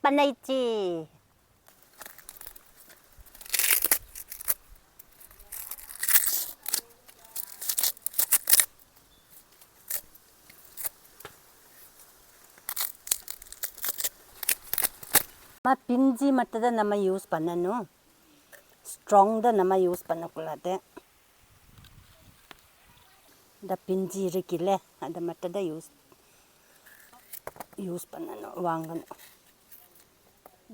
பண்ணாயிடுச்சு. பிஞ்சி மட்டும் தான் நம்ம யூஸ் பண்ணணும், ஸ்ட்ராங் தான் நம்ம யூஸ் பண்ணக்கூடாது. இந்த பிஞ்சி இருக்குல்ல அதை மட்டும் தான் யூஸ் பண்ணணும், வாங்கணும்.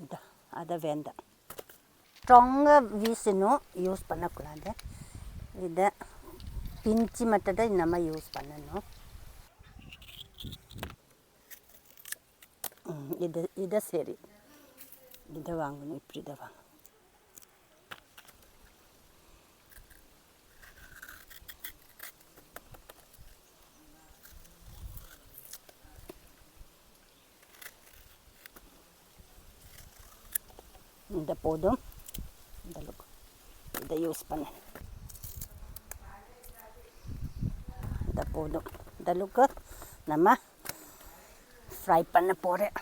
இந்த அதை வேண்டாம், ஸ்ட்ராங்காக வீசணும், யூஸ் பண்ணக்கூடாது. இதை பிஞ்சி மட்டும் தான் நம்ம யூஸ் பண்ணணும். இதை சரி, இதை வாங்கணும், இப்படி தான் வாங்கணும். இந்த போதும், இந்த லுக் இதை யூஸ் பண்ணேன். இந்த போதும், இந்த லுக்கு நம்ம ஃப்ரை பண்ண போகிறேன்.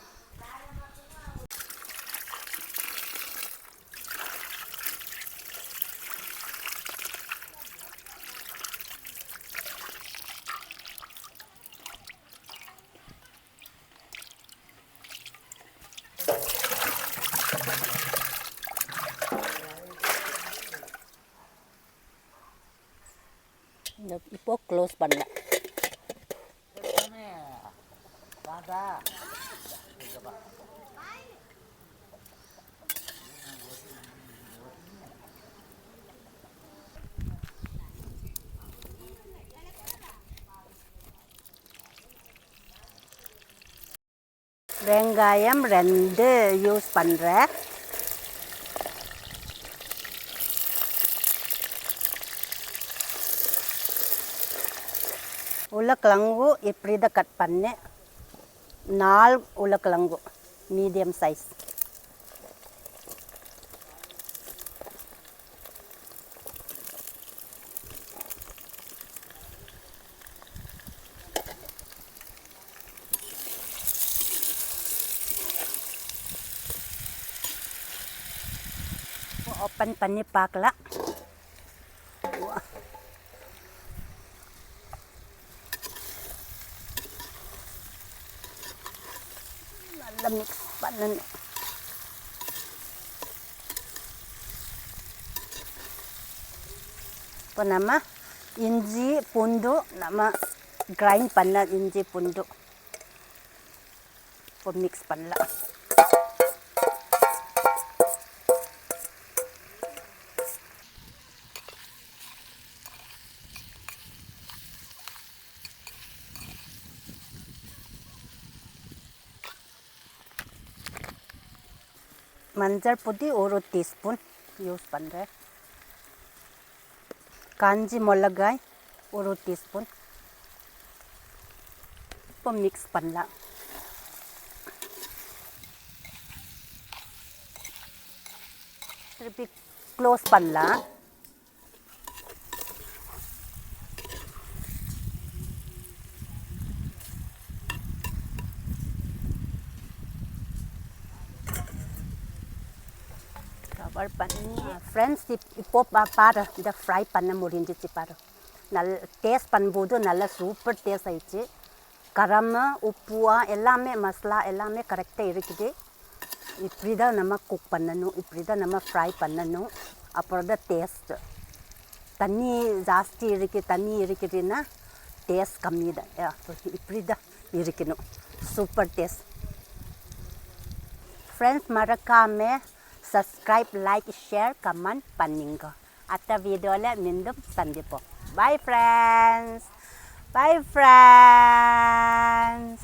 இப்போ க்ளோஸ் பண்ணல. வெங்காயம் 2 யூஸ் பண்ணுறேன். உருளைக்கிழங்கு இப்படி தான் கட் பண்ணேன். 4 உருளைக்கிழங்கு மீடியம் சைஸ். ஓப்பன் பண்ணி பார்க்கலாம். நல்லா மிக்ஸ் பண்ணணும். இப்போ நம்ம இஞ்சி பூண்டு நம்ம கிரைண்ட் பண்ண இஞ்சி பூண்டு இப்போ மிக்ஸ் பண்ணலாம். மஞ்சள் பொடி 1 டீஸ்பூன் யூஸ் பண்ணுறேன். காஞ்சி மிளகாய் 1 டீஸ்பூன். இப்போ மிக்ஸ் பண்ணலாம். திருப்பி க்ளோஸ் பண்ணலாம். கவர் பண்ணி ஃப்ரெண்ட்ஸ் இப்போ பாரு, இதை ஃப்ரை பண்ண முடிஞ்சிச்சு பாரு. டேஸ்ட் பண்ணும்போது நல்லா சூப்பர் டேஸ்ட் ஆயிடுச்சு. கரம் உப்பு எல்லாமே மசாலா எல்லாமே கரெக்டாக இருக்குது. இப்படி தான் நம்ம குக் பண்ணணும், இப்படி தான் நம்ம ஃப்ரை பண்ணணும். அப்புறம் தான் டேஸ்ட்டு. தண்ணி ஜாஸ்தி தண்ணி இருக்குதுன்னா டேஸ்ட் கம்மி தான். இப்படி தான் இருக்கணும், சூப்பர் டேஸ்ட். ஃப்ரெண்ட்ஸ் மறக்காமல் சப்ஸ்கிரைப், லைக், ஷேர், கமெண்ட் பண்ணுங்க. அடுத்த வீடியோவில் மீண்டும் சந்திப்போம். Bye friends. Bye friends.